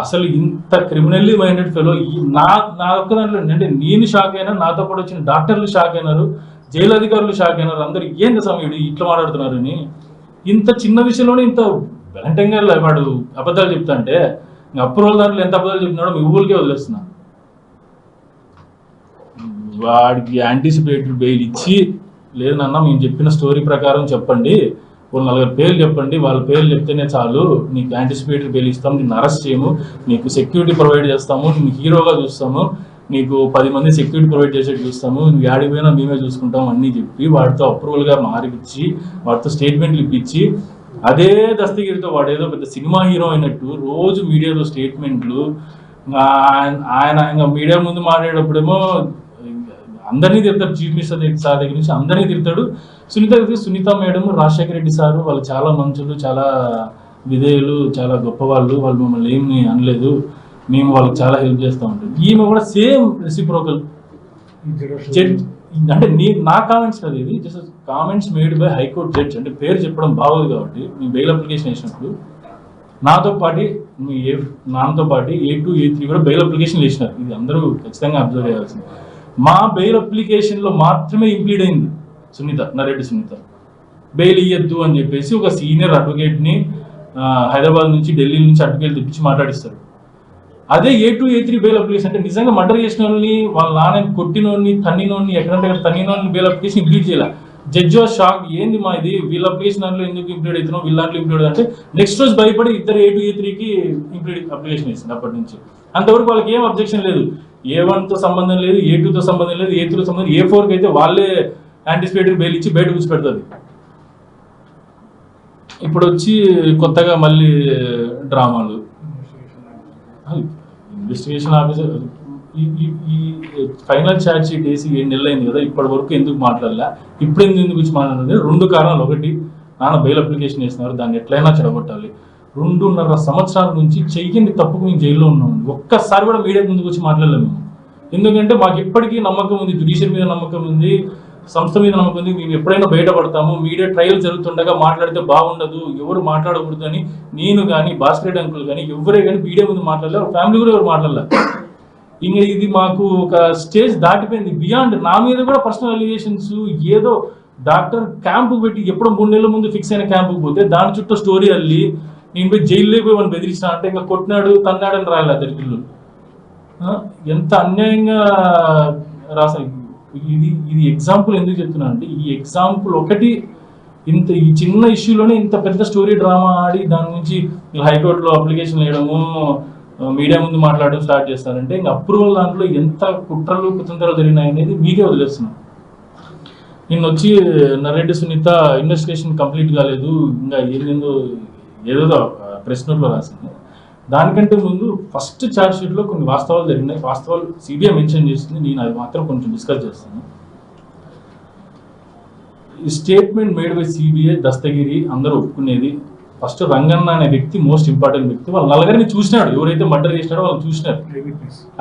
అసలు ఇంత criminally minded fellow నా ఒక్క దాంట్లో అంటే నేను షాక్ అయినా, నాతో పాటు వచ్చిన డాక్టర్లు షాక్ అయినారు, జైలు అధికారులు షాక్ అయినారు. అందరు ఏంది సమయుడు ఇట్లా మాట్లాడుతున్నారని. ఇంత చిన్న విషయంలోనే ఇంత వెంటనే వాడు అబద్ధాలు చెప్తా అంటే అప్రూవల్ దాంట్లో ఎంత అబద్ధాలు చెప్తున్నాడో మీ ఊరికే వదిలేస్తున్నా. వాడికి యాంటిసిపేటెడ్ బెయిల్ ఇచ్చి, లేదు నాన్న మేము చెప్పిన స్టోరీ ప్రకారం చెప్పండి, వాళ్ళు 4 పేర్లు చెప్పండి, వాళ్ళ పేర్లు చెప్తేనే చాలు, నీకు యాంటిసిపేటెడ్ బెయిల్ ఇస్తాము, నిన్ను అరెస్ట్ చేయము, నీకు సెక్యూరిటీ ప్రొవైడ్ చేస్తాము, నీకు హీరోగా చూస్తాము, నీకు 10 మంది సెక్యూరిటీ ప్రొవైడ్ చేసేట్టు చూస్తాము, నువ్వు యాడికి పోయినా మేమే చూసుకుంటాం అన్నీ చెప్పి వాడితో అప్రూవల్గా మారిపించి వాడితో స్టేట్మెంట్లు ఇప్పించి, అదే దస్తగిరితో వాడు ఏదో పెద్ద సినిమా హీరో అయినట్టు రోజు మీడియాలో స్టేట్మెంట్లు. ఆయన ఇంకా మీడియా ముందు మాట్లాడేటప్పుడేమో అందరినీ తిడతాడు, చీఫ్ మినిస్టర్ సార్ దగ్గర నుంచి అందరినీ తిడతాడు. సునీత మేడం, రాజశేఖర రెడ్డి సారు వాళ్ళు చాలా మంచులు, చాలా విధేయులు, చాలా గొప్పవాళ్ళు, వాళ్ళు మమ్మల్ని ఏమి అనలేదు, మేము వాళ్ళకి చాలా హెల్ప్ చేస్తూ ఉంటాం. ఈమె కూడా సేమ్ రెసిప్రోకల్. అంటే నా కామెంట్స్ కాదు, ఇది just comments made by high court judge. అంటే పేరు చెప్పడం బాగోదు కాబట్టి మీ బెయిల్ అప్లికేషన్ వేసినప్పుడు నాతో పాటు A2, A3 కూడా బెయిల్ అప్లికేషన్ వేసినారు. ఇది అందరూ ఖచ్చితంగా అబ్జర్వ్ చేయాల్సింది. మా బెయిల్ అప్లికేషన్లో మాత్రమే ఇంప్లీడ్ అయింది నర్రెడ్డి సునీత. బెయిల్ ఇయ్యద్దు అని చెప్పేసి ఒక సీనియర్ అడ్వకేట్ని హైదరాబాద్ నుంచి, ఢిల్లీ నుంచి అడ్వకేట్ తెప్పించి మాట్లాడిస్తారు. అదే A2, A3 బెయిల్ అప్లికేషన్ అంటే నిజంగా మర్డర్ చేసిన వాళ్ళని, వాళ్ళ నాన్న కొట్టినోడిని, తన్నినోడిని, ఎక్కడంటే తన్నినోడిని బెయిల్ అప్లికేషన్ ఇంప్లీడ్ చేయాలి. జడ్జి వాజ్ షాక్, ఏంది మా ఇది, వీళ్ళ అప్లికేషన్ దాంట్లో ఎందుకు ఇంప్లీడ్ అవుతున్నావు, వీళ్ళ దాంట్లో ఇంప్లీడ్ అంటే నెక్స్ట్ రోజు భయపడి ఇద్దరు A2, A3కి ఇంప్లీడ్ అప్లికేషన్ ఇస్తుంది. అప్పటి నుంచి అంతవరకు వాళ్ళకి ఏం అబ్జెక్షన్ లేదు. A1తో సంబంధం లేదు, A2తో సంబంధం లేదు, A3తో సంబంధం లేదు. A4కి అయితే వాళ్ళే యాంటిసిపేటెడ్ బెయిల్ ఇచ్చి బయట కూర్చిపెడుతుంది. ఇప్పుడు వచ్చి కొత్తగా మళ్ళీ డ్రామాలు. ఇన్వెస్టిగేషన్ ఆఫీసర్ ఈ ఫైనల్ ఛార్జ్ షీట్ వేసి 7 నెలలు అయింది కదా, ఇప్పటి వరకు ఎందుకు మాట్లాడలే, ఇప్పుడు ఎందుకు గురించి మాట్లాడాలి? 2 కారణాలు. ఒకటి, నాన్న బెయిల్ అప్లికేషన్ వేసినారు, దాన్ని ఎట్లయినా చెడగొట్టాలి. 2.5 సంవత్సరాల నుంచి చెయ్యని తప్పుకు మేము జైల్లో ఉన్నాం. ఒక్కసారి కూడా మీడియా ముందుకు వచ్చి మాట్లాడలేము మేము. ఎందుకంటే మాకు ఇప్పటికీ నమ్మకం ఉంది, జ్యుడిషియరీ మీద నమ్మకం ఉంది, సంస్థ మీద నమ్మకం ఉంది. మేము ఎప్పుడైనా బయటపడతాము, మీడియా ట్రయల్ జరుగుతుండగా మాట్లాడితే బాగుండదు, ఎవరు మాట్లాడకూడదు అని నేను కానీ, భాస్కర్ అంకుల్ కానీ, ఎవరే కానీ మీడియా ముందు మాట్లాడలేదు, ఫ్యామిలీ కూడా ఎవరు మాట్లాడలేదు. ఇంకా ఇది మాకు ఒక స్టేజ్ దాటిపోయింది. బియాండ్ నా మీద కూడా పర్సనల్ అలిగేషన్స్. ఏదో డాక్టర్ క్యాంపుకు పెట్టి ఎప్పుడో 3 నెలల ముందు ఫిక్స్ అయిన క్యాంపుకు పోతే దాని చుట్టూ స్టోరీ అల్లి నేను పోయి జైల్లో పోయి వాళ్ళు బెదిరిస్తా అంటే ఇంకా కొట్టినాడు, తన్నాడని రాయలే దరిద్రులు. ఎంత అన్యాయంగా రాసాయి. ఇది ఎగ్జాంపుల్ ఎందుకు చెప్తున్నా అంటే, ఈ ఎగ్జాంపుల్ ఒకటి ఈ చిన్న ఇష్యూలోనే ఇంత పెద్ద స్టోరీ డ్రామా ఆడి దాని నుంచి హైకోర్టులో అప్లికేషన్ వేయడము, మీడియా ముందు మాట్లాడడం స్టార్ట్ చేస్తారంటే ఇంకా అప్రూవల్ దాంట్లో ఎంత కుట్రలు కుతంత్రాలు జరిగినాయి అనేది మీకే వదిలేస్తున్నాం. నిన్న వచ్చి నర్రెడ్డి సునీత ఇన్వెస్టిగేషన్ కంప్లీట్ కాలేదు, ఇంకా ఏదేదో ప్రెస్ నోట్లో రాసింది. దానికంటే ముందు ఫస్ట్ ఛార్జ్ షీట్లో కొన్ని వాస్తవాలు జరిగినాయి. వాస్తవాలు సిబిఐ మెన్షన్ చేస్తుంది, నేను అది మాత్రం కొంచెం డిస్కస్ చేస్తాను. ఈ statement made by CBI, Dastagiri అందరూ ఒప్పుకునేది. ఫస్ట్ రంగన్న అనే వ్యక్తి మోస్ట్ ఇంపార్టెంట్ వ్యక్తి. వాళ్ళ 4 చూసినాడు, ఎవరైతే మర్డర్ చేసినాడో వాళ్ళు చూసినారు,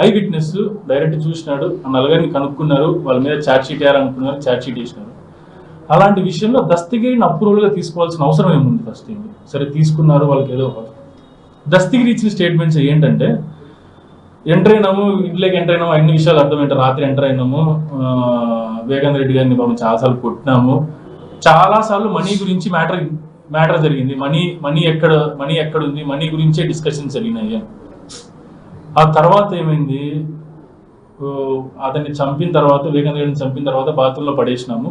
ఐ విట్నెస్ డైరెక్ట్ చూసినాడు. ఆ 4 కనుక్కున్నారు, వాళ్ళ మీద ఛార్జ్ షీట్ వేయాలనుకున్నారు, ఛార్జ్ షీట్ వేసినారు. అలాంటి విషయంలో దస్తగిరిని అప్రూవల్గా తీసుకోవాల్సిన అవసరం ఏముంది? ఫస్ట్ ఏంటి, సరే తీసుకున్నారు, వాళ్ళకి ఏదో. దస్తగిరి ఇచ్చిన స్టేట్మెంట్స్ ఏంటంటే, ఎంటర్ అయినాము, ఇంట్లోకి ఎంటర్ అయినాము, అన్ని విషయాలు అర్థమైంటారు. రాత్రి ఎంటర్ అయినాము, వివేకానంద రెడ్డి గారిని పాపం చాలాసార్లు కొట్టినాము, చాలాసార్లు మనీ గురించి మ్యాటర్ జరిగింది, మనీ ఎక్కడ ఉంది, మనీ గురించే డిస్కషన్స్ జరిగినాయి. ఆ తర్వాత ఏమైంది, అతన్ని చంపిన తర్వాత, వివేకానంద రెడ్డిని చంపిన తర్వాత బాత్రూంలో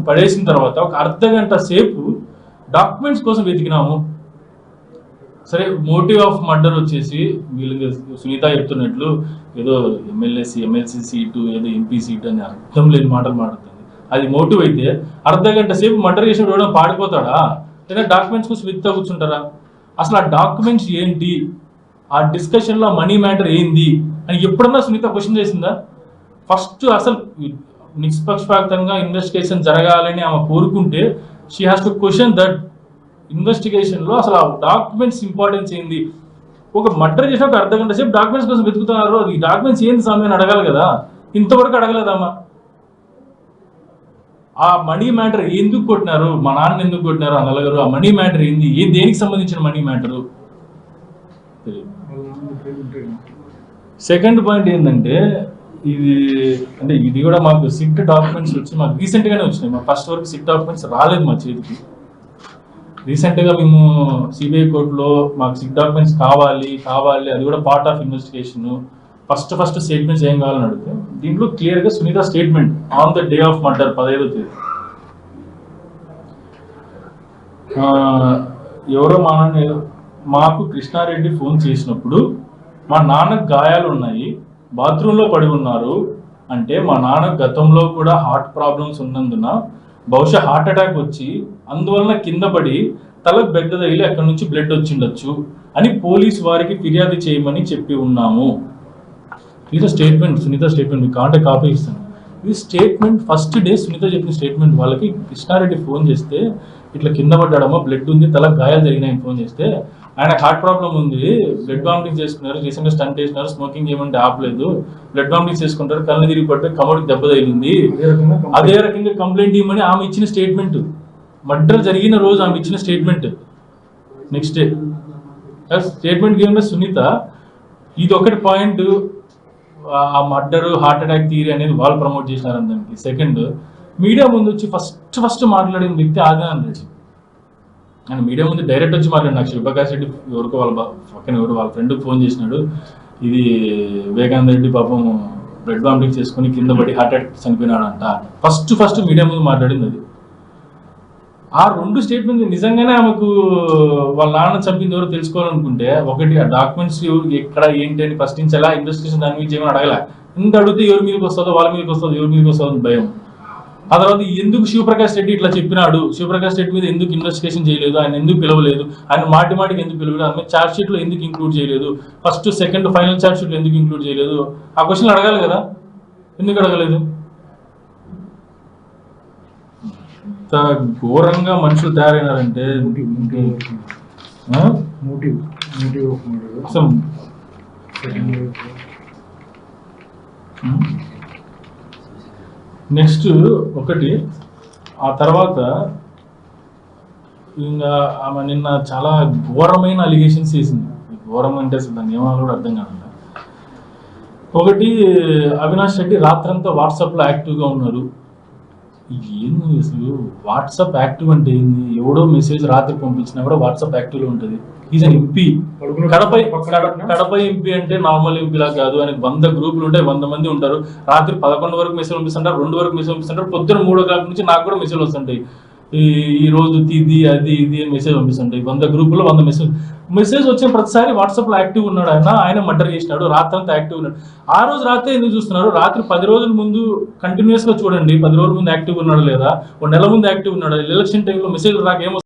పడేసిన తర్వాత ఒక అర్ధగంట సేపు డాక్యుమెంట్స్ కోసం వెతికినాము. సరే, మోటివ్ ఆఫ్ మర్డర్ వచ్చేసి వీళ్ళకి సునీత చెప్తున్నట్లు ఏదో ఎమ్మెల్సీ సీటు, ఏదో ఎంపీ సీటు అని అర్థం లేని మాటలు మాట్లాడుతుంది. అది మోటివ్ అయితే అర్ధగంట సేపు మర్డర్ చేసిన వాడు పాడిపోతాడా? లేదా డాక్యుమెంట్స్ కోసం వెతుకుతా కూర్చుంటారా? అసలు ఆ డాక్యుమెంట్స్ ఏంటి, ఆ డిస్కషన్లో మనీ మ్యాటర్ ఏంది అని ఎప్పుడన్నా సునీత క్వశ్చన్ చేసిందా? ఫస్ట్ అసలు నిష్పక్షపాతంగా ఇన్వెస్టిగేషన్ జరగాలని ఆమె కోరుకుంటే she has to question that ఇన్వెస్టిగేషన్లో అసలు ఆ డాక్యుమెంట్స్ ఇంపార్టెన్స్ ఏంది. ఒక మర్డర్ చేసినప్పుడు అర్ధగంట సేపు డాక్యుమెంట్స్ కోసం వెతుకుతున్నారు, అది డాక్యుమెంట్స్ ఏంది సమయం అడగాలి కదా, ఇంతవరకు అడగలేదమ్మా. ఆ మనీ మ్యాటర్ ఎందుకు కొట్టినారు, మా నాన్న ఎందుకు కొట్టినారు ఆ 4, ఆ మనీ మ్యాటర్ ఏంది, దేనికి సంబంధించిన మనీ మ్యాటరు, సెకండ్ పాయింట్ ఏంటంటే ఇది కూడా మాకు సిట్ డాక్యుమెంట్స్ వచ్చి మాకు రీసెంట్గానే వచ్చినాయి. మా ఫస్ట్ వరకు సిట్ డాక్యుమెంట్స్ రాలేదు మా చేతికి. రీసెంట్గా మేము సిబిఐ కోర్టులో మాకు సిట్ డాక్యుమెంట్స్ కావాలి, అది కూడా part of investigation, first statements ఏం కావాలని అడిగితే దీంట్లో క్లియర్గా Sunitha statement on the day of murder 15వ తేదీ ఎవరో మాకు కృష్ణారెడ్డి ఫోన్ చేసినప్పుడు మా నాన్నకు గాయాలు ఉన్నాయి, బాత్రూంలో పడి ఉన్నారు అంటే మా నాన్న గతంలో కూడా హార్ట్ ప్రాబ్లమ్స్ ఉన్నందున బహుశా హార్ట్ అటాక్ వచ్చి అందువలన కింద పడి తలకు బెగ్గ తగిలి అక్కడి నుంచి బ్లడ్ వచ్చిండొచ్చు అని పోలీస్ వారికి ఫిర్యాదు చేయమని చెప్పి ఉన్నాము. ఇది స్టేట్మెంట్, సునీత స్టేట్మెంట్, మీకు కాంటే కాపీ ఇస్తాను. ఇది స్టేట్మెంట్ ఫస్ట్ డే సునీత చెప్పిన స్టేట్మెంట్. వాళ్ళకి కృష్ణారెడ్డి ఫోన్ చేస్తే ఇట్లా కింద పడ్డాడమ్మా, బ్లడ్ ఉంది, తలకు గాయాలు జరిగినాయని ఫోన్ చేస్తే ఆయన హార్ట్ ప్రాబ్లం ఉంది, బ్లడ్ వామిటింగ్ చేసుకున్నారు, రీసెంట్గా స్టంట్ వేసినారు, స్మోకింగ్ ఏమంటే ఆపలేదు, బ్లడ్ వామిటింగ్ చేసుకుంటారు, కళ్ళు తిరిగి పడితే కమోడికి దెబ్బ తగిలింది, అదే రకంగా కంప్లైంట్ ఇవ్వమని ఆమె ఇచ్చిన స్టేట్మెంట్. మర్డర్ జరిగిన రోజు ఆమె ఇచ్చిన స్టేట్మెంట్. నెక్స్ట్ డే స్టేట్మెంట్ ఏమంటే సునీత ఇది ఒకటి పాయింట్, ఆ మర్డర్ హార్ట్ అటాక్ థియరీ అనేది వాళ్ళు ప్రమోట్ చేసినారు దానికి. సెకండ్, మీడియా ముందు వచ్చి ఫస్ట్ మాట్లాడిన వ్యక్తి ఆదినారాయణ రెడ్డి. ఆయన మీడియా ముందు డైరెక్ట్ వచ్చి మాట్లాడి నాకు శివప్రకాష్ రెడ్డి ఎవరికో వాళ్ళ ఫ్రెండ్కి ఫోన్ చేసినాడు, ఇది వివేకానంద రెడ్డి పాపం బ్లడ్ వామిటింగ్ చేసుకుని కింద పడి హార్ట్ అటాక్ చనిపోయినాడు అంట. ఫస్ట్ మీడియా ముందు మాట్లాడింది అది. ఆ రెండు స్టేట్మెంట్ నిజంగానే ఆమెకు వాళ్ళ నాన్న చంపింది ఎవరో తెలుసుకోవాలనుకుంటే ఒకటి ఆ డాక్యుమెంట్స్ ఎక్కడ ఏంటి అని ప్రశ్నించాలా, ఇన్వెస్టిగేషన్ దాని మీద చేయమని అడగల. ఇంత అడిగితే ఎవరి మీదకి వస్తుందో వాళ్ళ మీదకి వస్తుందో ఎవరి మీదకి వస్తుందో భయం. ఆ తర్వాత ఎందుకు శివప్రకాష్ రెడ్డి ఇట్లా చెప్పినాడు, శివప్రకాష్ రెడ్డి మీద ఎందుకు ఇన్వెస్టిగేషన్ చేయలేదు, ఆయన ఎందుకు పిలవలేదు, ఆయన మాటికి ఎందుకు పిలవలేదు, ఆమె ఛార్జ్ షీట్లో ఎందుకు ఇంక్లూడ్ చేయలేదు, ఫస్ట్ సెకండ్ ఫైనల్ ఛార్జ్ షీట్లో ఎందుకు ఇంక్లూడ్ చేయలేదు, ఆ క్వశ్చన్ అడగాలి కదా, ఎందుకు అడగలేదు? ఇంత ఘోరంగా మనుషులు తయారైనారంటే అసలు నెక్స్ట్ ఒకటి. ఆ తర్వాత ఇంకా ఆమె నిన్న చాలా ఘోరమైన అలిగేషన్స్ చేసింది. ఘోరం అంటే అసలు దాన్ని ఏమన్నా కూడా అర్థం కాదు. ఒకటి, అవినాష్ రెడ్డి రాత్రంతా వాట్సాప్లో యాక్టివ్గా ఉన్నారు. ఏంది అసలు వాట్సాప్ యాక్టివ్ అంటే ఏంది? ఎవడో మెసేజ్ రాత్రి పంపించినా కూడా వాట్సాప్ యాక్టివ్లో ఉంటుంది. Is an MP, Kadapa MP అంటే నార్మల్ ఎంపీలా కాదు. ఆయనకు 100 గ్రూపులు ఉంటాయి, 100 మంది ఉంటారు. రాత్రి 11 వరకు మెసేజ్ పంపిస్తుంటారు, 2 వరకు మెసేజ్ పంపిస్తుంటారు, పొద్దున 3 గంటల నుంచి నాకు కూడా మెసేజ్ వస్తుంటాయి. ఈ రోజు ఇది అది అని మెసేజ్ పంపిస్తుంటాయి. 100 గ్రూపుల్లో 100 మెసేజ్ వచ్చిన ప్రతిసారి వాట్సాప్లో యాక్టివ్ ఉన్నాడు. ఆయన మర్డర్ చేసినాడు, రాత్రంతా యాక్టివ్ ఉన్నాడు. ఆ రోజు రాత్రి ఎందుకు చూస్తున్నారు? రాత్రి 10 రోజుల ముందు కంటిన్యూస్గా చూడండి, 10 రోజుల ముందు యాక్టివ్ ఉన్నాడు లేదా, 1 నెల ముందు యాక్టివ్ ఉన్నాడు. ఎలక్షన్ టైంలో మెసేజ్ రాక ఏమో